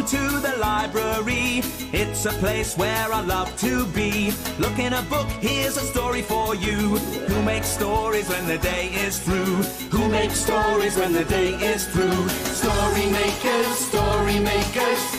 Welcome to the library. It's a place where I love to be. Look in a book, here's a story for you. Who makes stories when the day is through? Who makes stories when the day is through? Story makers,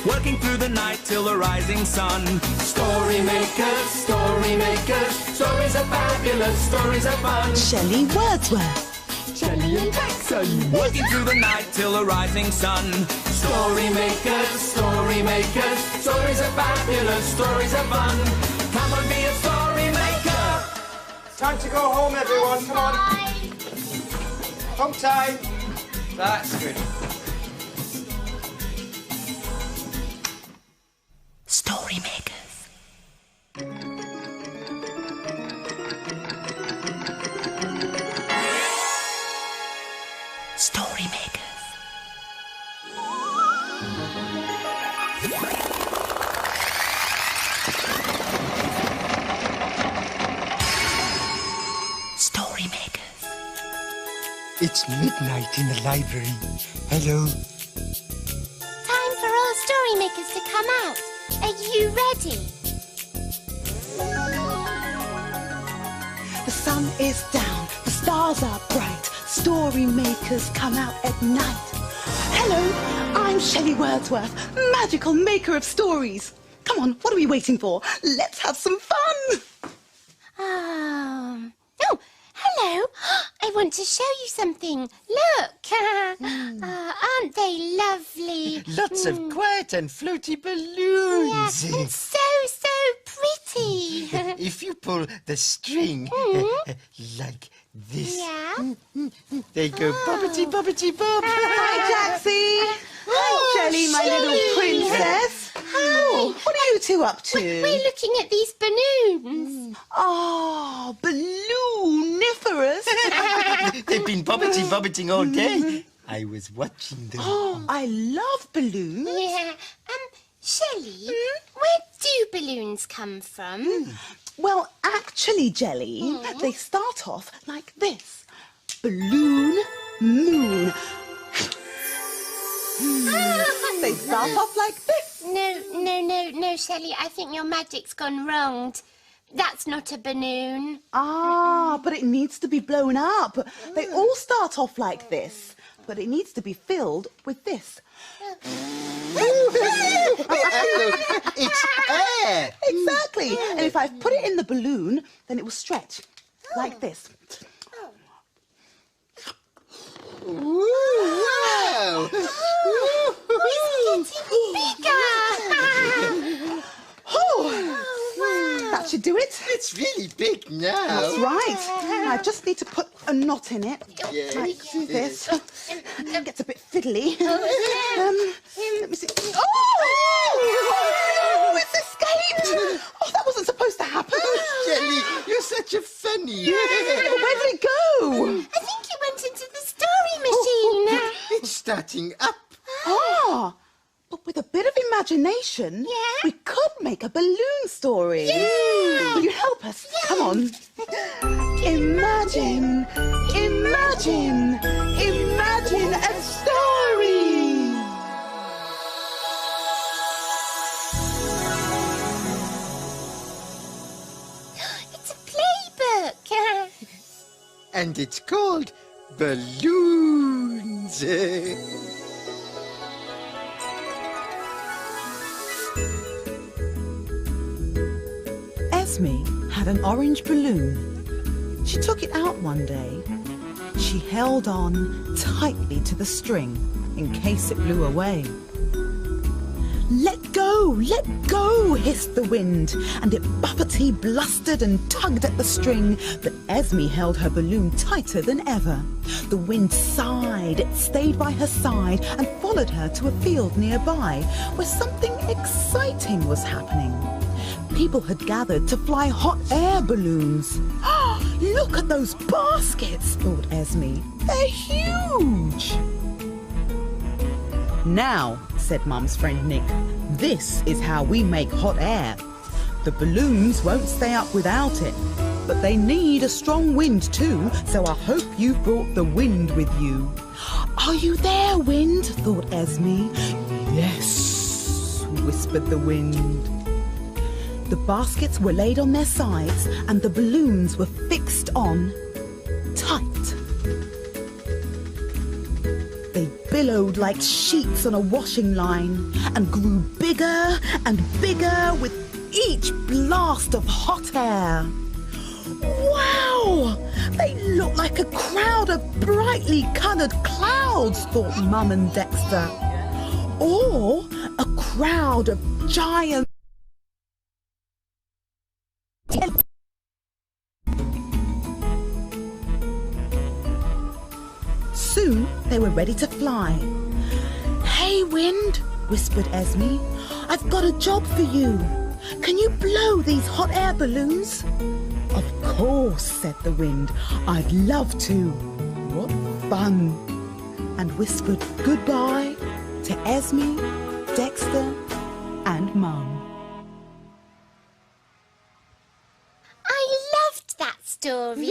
working through the night till the rising sun. Story makers, stories are fabulous, stories are fun. Shelley Wordsworth. Shelley and Jackson, working through the night till the rising sun. Story makers, stories are fabulous, stories are fun. Come on, be a story maker. Time to go home, everyone. Come on. Home time. That's good. Story makers. Story makers. Story makers. It's midnight in the library. Hello. Time for all story makers to come out. Are you ready? The sun is down, the stars are bright. Story makers come out at night. Hello, I'm Shelley Wordsworth, magical maker of stories. Come on, what are we waiting for? Let's have some fun. Oh, hello. I want to show you something. Look. Aren't they lovely? Lots of quiet and floaty balloons. Yeah, and so pretty. If you pull the string like this, Yeah. they go bobbity bobbity bob. Hi, Jaxie. Hi, Jelly, my little princess. Hi. What are you two up to? We're looking at these balloons. Oh, ballooniferous. They've been bobbity bobbiting all day. I was watching them. Oh, I love balloons. Yeah. Shelley, where do balloons come from? Well, actually, Jelly, they start off like this. Balloon, moon. They start off like this. No, Shelley. I think your magic's gone wrong. That's not a balloon. Ah, but it needs to be blown up. They all start off like this, but it needs to be filled with this. Look, it's air. Exactly. And if I put it in the balloon, then it will stretch like this. Ooh, wow. It's getting bigger. That should do it. It's really big now. That's right. Now I just need to put a knot in it, like this. It gets a bit fiddly. Let me see. Oh! It's escaped! Oh, that wasn't supposed to happen. Jelly, you're such a funny. Where did it go? I think it went into the story machine. It's starting up. Ah! But with a bit of imagination, we could make a balloon story. Yeah. Will you help us? Yeah. Come on. Imagine a story. It's a playbook. And it's called Balloons. Esme had an orange balloon. She took it out one day. She held on tightly to the string in case it blew away. Let go, hissed the wind, and it buffety blustered and tugged at the string, but Esme held her balloon tighter than ever. The wind sighed, it stayed by her side and followed her to a field nearby where something exciting was happening. People had gathered to fly hot air balloons. Look at those baskets, thought Esme. They're huge. Now, said Mum's friend Nick, this is how we make hot air. The balloons won't stay up without it, but they need a strong wind too, so I hope you've brought the wind with you. Are you there, wind? Thought Esme. Yes. whispered the wind. The baskets were laid on their sides and the balloons were fixed on tight. They billowed like sheets on a washing line and grew bigger and bigger with each blast of hot air. Wow! They look like a crowd of brightly coloured clouds, thought Mum and Dexter. Or a crowd of giant... Soon they were ready to fly. "Hey, Wind," whispered Esme, "I've got a job for you. Can you blow these hot air balloons?" "Of course," said the Wind. "I'd love to. What fun!" And whispered goodbye to Esme, Dexter and Mum. I loved that story.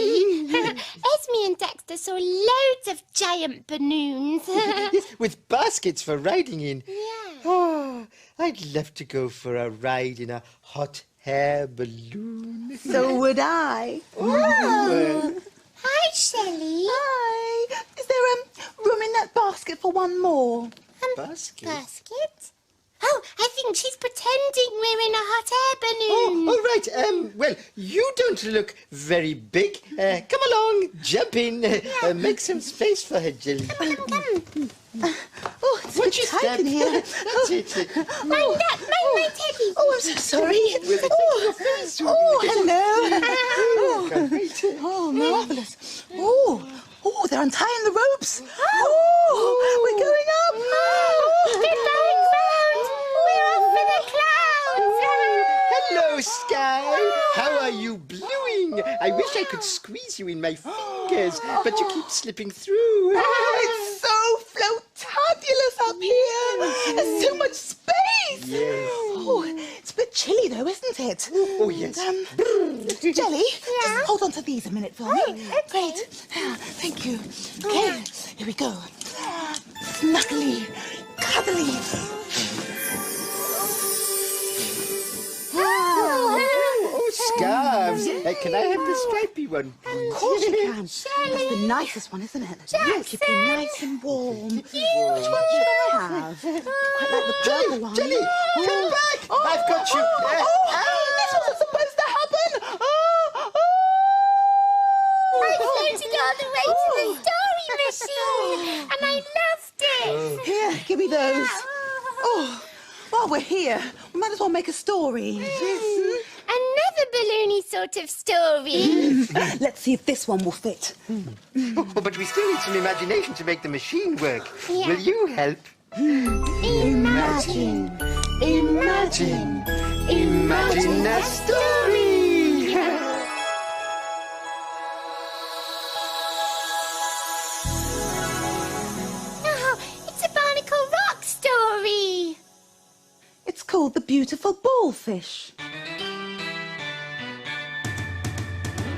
Esme and Dexter saw loads of giant balloons. Yes, with baskets for riding in. Yeah. Oh, I'd love to go for a ride in a hot air balloon. So would I. Oh. Hi, Shelley. Hi. Is there room in that basket for one more? Basket? Basket? Oh, I think she's pretending we're in a hot air balloon. Oh, all right. Well, you don't look very big. Come along, jump in. Make some space for her, Jelly. Come. Oh, it's a bit tight in here. That's it. Mind my teddy. Oh, I'm so sorry. Hello. Can't wait. Oh, marvellous. Oh, they're untying the ropes. Oh, we're going up. Goodbye, clouds. We're off for the clouds. Hello, Sky. How are you blowing? I wish I could squeeze you in my fingers, but you keep slipping through. It's so flotabulous up here. There's so much space. Yes. Oh, it's a bit chilly though, isn't it? Oh, yes. Jelly, just hold on to these a minute for me. Great. Thank you. Okay, here we go. Snuggly, cuddly. Oh, scarves. Can I have the stripy one? Of course you can. That's the nicest one, isn't it? Keep you nice and warm. Which one should I have? Quite like the purple one. Jelly, come back. I've got you. This wasn't supposed to happen. I floated all the way to the story machine, and I loved it. Here, give me those. Oh, while we're here, we might as well make a story. Another balloony sort of story. Let's see if this one will fit. Oh, but we still need some imagination to make the machine work. Yeah. Will you help? Imagine. Imagine. Imagine a story. Oh, it's a Barnacle Rock story. It's called The Beautiful Bullfish.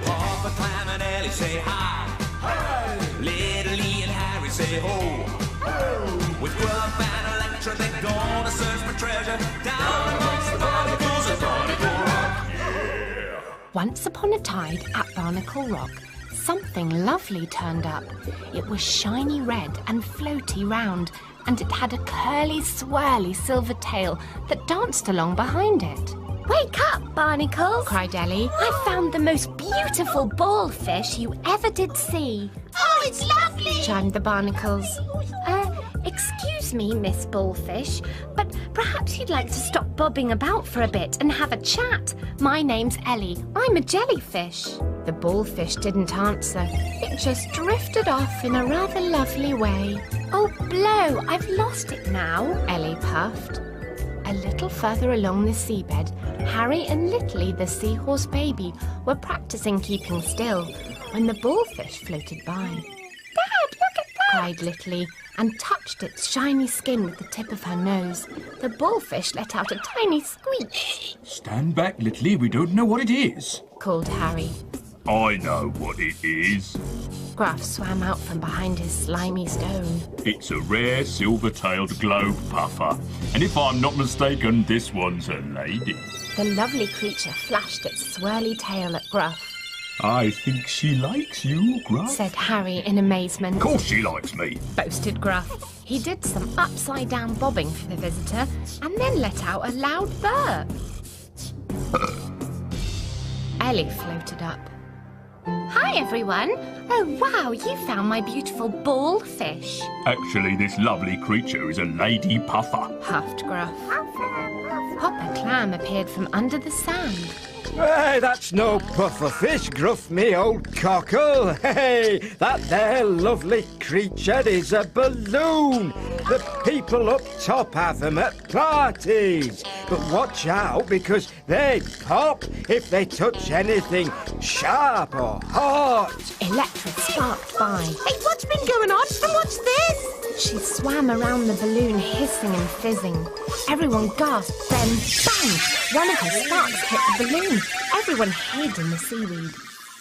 Papa Clam and Ellie say hi. Hi. Little Lee and Harry say ho. Ho. With Grump and Electra they're gonna search for treasure down amongst the barnacles of Barnacle Rock. Yeah. Once upon a tide at Barnacle Rock, something lovely turned up. It was shiny red and floaty round, and it had a curly, swirly silver tail that danced along behind it. Wake up, Barnacles, Cried Ellie. I found the most beautiful bullfish you ever did see. Oh, it's lovely, Chimed the barnacles. Excuse me, Miss Bullfish, but perhaps you'd like to stop bobbing about for a bit and have a chat. My name's Ellie. I'm a jellyfish. The bullfish didn't answer. It just drifted off in a rather lovely way. Oh, blow, I've lost it now. Ellie puffed. A little further along the seabed, Harry and Little the seahorse baby were practicing keeping still when the bullfish floated by. Dad, look at that! Cried Little and touched its shiny skin with the tip of her nose. The bullfish let out a tiny squeak. Stand back, Little. We don't know what it is. Called Harry. I know what it is. Gruff swam out from behind his slimy stone. It's a rare silver-tailed globe puffer. And if I'm not mistaken, this one's a lady. The lovely creature flashed its swirly tail at Gruff, I think she likes you, Gruff. said Harry in amazement. Of course she likes me. Boasted Gruff. He did some upside-down bobbing for the visitor and then let out a loud burp. Ellie floated up. Hi, everyone. Oh, wow, you found my beautiful ball fish, Actually, this lovely creature is a lady puffer. puffed Gruff. Hopper Clam appeared from under the sand. Hey, that's no puffer fish, Gruff, me old cockle. Hey, that there lovely creature is a balloon. The people up top have them at parties. But watch out, because they pop if they touch anything sharp or hot. Electra sparked by. Hey, what's been going on? And what's this? She swam around the balloon, hissing and fizzing. Everyone gasped, then bang! One of her sparks hit the balloon. Everyone hid in the seaweed.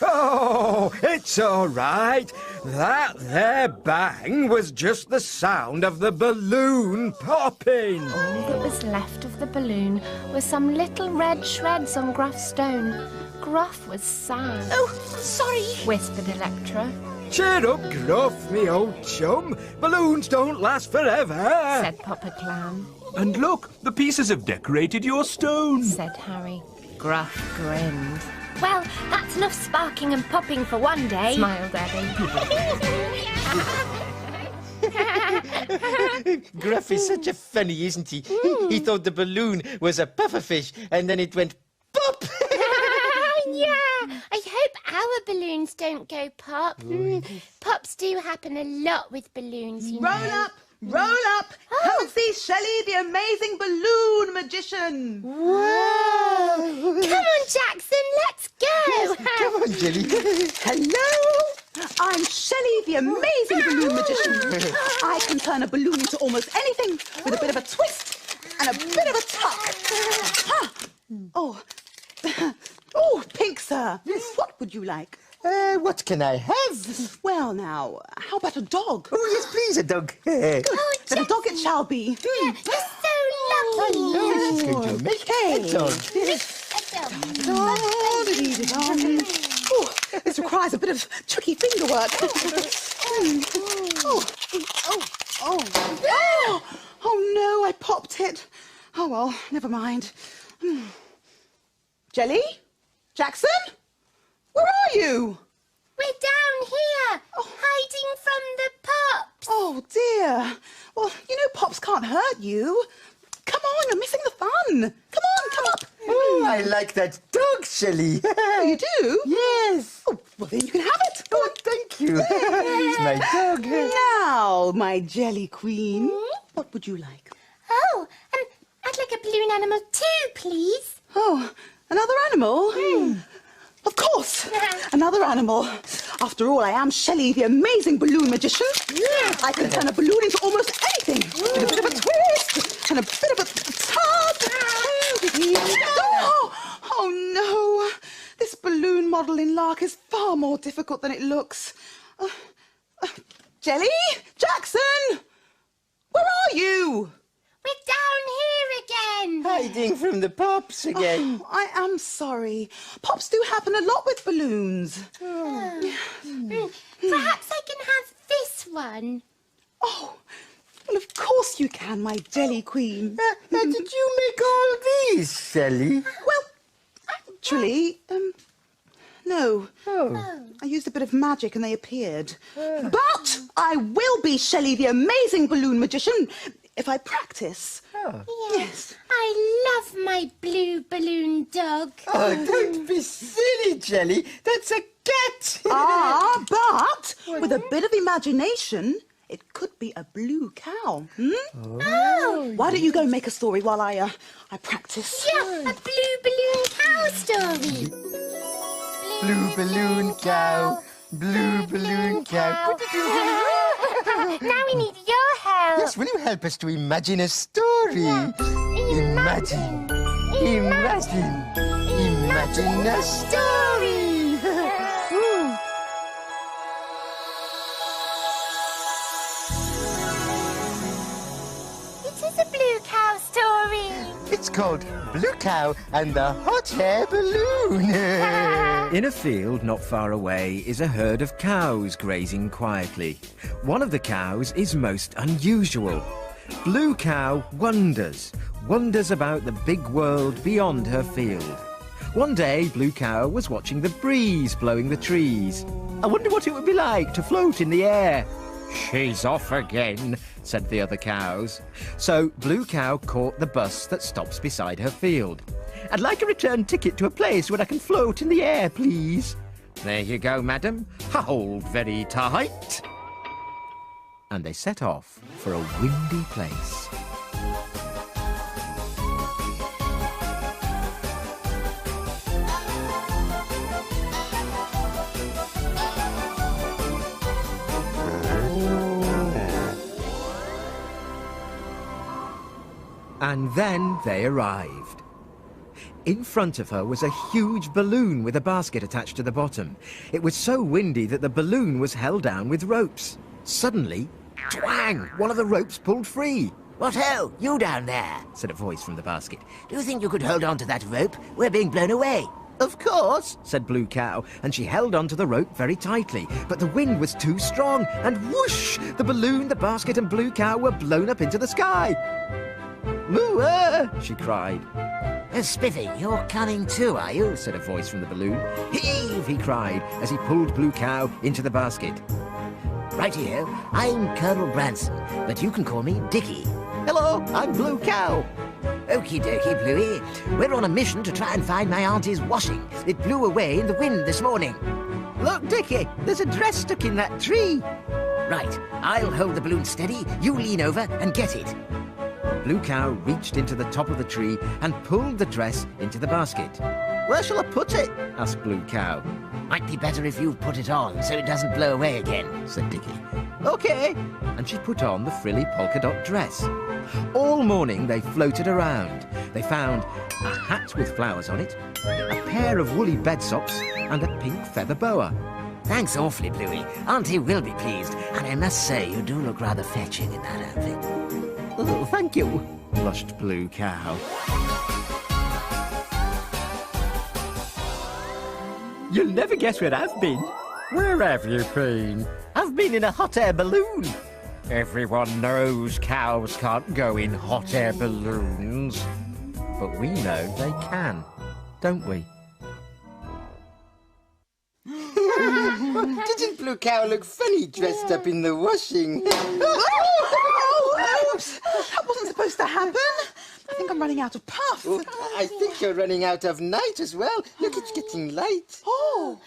Oh, it's all right. That there bang was just the sound of the balloon popping. All that was left of the balloon were some little red shreds on Gruff's stone. Gruff was sad. Oh, sorry. Whispered Electra, Cheer up, Gruff, me old chum. Balloons don't last forever. said Papa Clam, And look, the pieces have decorated your stone. said Harry. Gruff grinned, Well, that's enough sparking and popping for one day. smiled Abby. Gruff is such a funny, isn't he? He thought the balloon was a pufferfish, and then it went pop. Yeah, I hope our balloons don't go pop. Pops do happen a lot with balloons, you know. Roll up, roll up. Come and see Shelley, the amazing balloon magician. Come on, Jackson, let's go. Come on, Jelly. Hello, I'm Shelley, the amazing balloon magician. I can turn a balloon into almost anything with a bit of a twist and a bit of a tuck. Ha! Oh, oh, pink sir. What would you like? What can I have? Well, now, how about a dog? Oh, yes, please, a dog. Then a dog it shall be. You're so lucky. She's going to make a dog. Oh, this requires a bit of tricky finger work. Oh no, I popped it. Oh well, never mind. Jelly? Jackson? Where are you? We're down here, hiding from the pops. Oh dear. Well, you know Pops can't hurt you. Come on, you're missing the fun. Come on, come up. Oh, I like that dog, Shelley. Oh, you do? Yes. Oh, well then you can have it. Go on. Thank you. It's my dog. Now, my jelly queen, what would you like? Oh, I'd like a balloon animal too, please. Oh, another animal? Of course, another animal. After all, I am Shelley, the amazing balloon magician. I can turn a balloon into almost anything. With a bit of a twist and a bit of a tug. Oh no, this balloon modelling lark is far more difficult than it looks. Jelly? Jackson? Where are you? We're down here again. Hiding from the pops again. Oh, I am sorry. Pops do happen a lot with balloons. Perhaps I can have this one. Oh, well, of course you can, my jelly queen. Did you make all these, Shelley? Well, actually, no. I used a bit of magic and they appeared. But I will be Shelley, the amazing balloon magician, if I practice. Yes. I love my blue balloon dog. Oh, don't be silly, Jelly. That's a cat. But with a bit of imagination, it could be a blue cow. Oh. Why don't you go make a story while I practice? Yeah, a blue balloon cow story. Blue balloon cow. Blue balloon cow. Now we need your help. Yes, will you help us to imagine a story? Imagine. Imagine. Imagine a story. is a blue cow story? It's called Blue Cow and the Hot Air Balloon. In a field not far away is a herd of cows grazing quietly. One of the cows is most unusual. Blue Cow wonders about the big world beyond her field. One day, Blue Cow was watching the breeze blowing the trees. I wonder what it would be like to float in the air. She's off again, said the other cows. So Blue Cow caught the bus that stops beside her field. I'd like a return ticket to a place where I can float in the air, please. There you go, madam. Hold very tight. And they set off for a windy place. And then they arrived. In front of her was a huge balloon with a basket attached to the bottom. It was so windy that the balloon was held down with ropes. Suddenly, twang! One of the ropes pulled free. What ho! You down there, said a voice from the basket. Do you think you could hold on to that rope? We're being blown away. Of course, said Blue Cow, and she held onto the rope very tightly. But the wind was too strong, and whoosh! The balloon, the basket, and Blue Cow were blown up into the sky. Moo-ah! She cried. Oh, Spiffy, you're coming too, are you? said a voice from the balloon. Heave! He cried as he pulled Blue Cow into the basket. Righty-ho, I'm Colonel Branson, but you can call me Dickie. Hello, I'm Blue Cow. Okie dokie, Bluey. We're on a mission to try and find my auntie's washing. It blew away in the wind this morning. Look, Dickie, there's a dress stuck in that tree. Right, I'll hold the balloon steady, you lean over and get it. Blue Cow reached into the top of the tree and pulled the dress into the basket. Where shall I put it? asked Blue Cow. Might be better if you put it on so it doesn't blow away again, said Dickie. OK. And she put on the frilly polka dot dress. All morning they floated around. They found a hat with flowers on it, a pair of woolly bed socks, and a pink feather boa. Thanks awfully, Bluey. Auntie will be pleased, and I must say you do look rather fetching in that outfit. Oh, thank you, blushed Blue Cow. You'll never guess where I've been. Where have you been? I've been in a hot air balloon. Everyone knows cows can't go in hot air balloons. But we know they can, don't we? Didn't Blue Cow look funny dressed up in the washing? Oops! That wasn't supposed to happen. I think I'm running out of puff. Oh, I think you're running out of night as well. Look, it's getting light. Oh!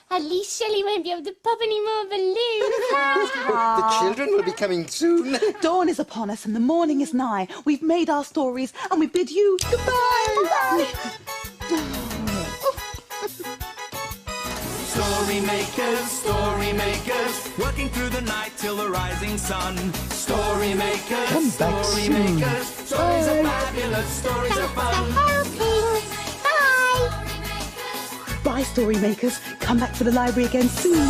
At least Shelley won't be able to pop any more balloons. The children will be coming soon. Dawn is upon us and the morning is nigh. We've made our stories and we bid you goodbye. Story makers, working through the night till the rising sun. Story makers, Come back story soon. makers, stories are fabulous, stories are fun. Bye. Bye, story makers. Come back to the library again soon.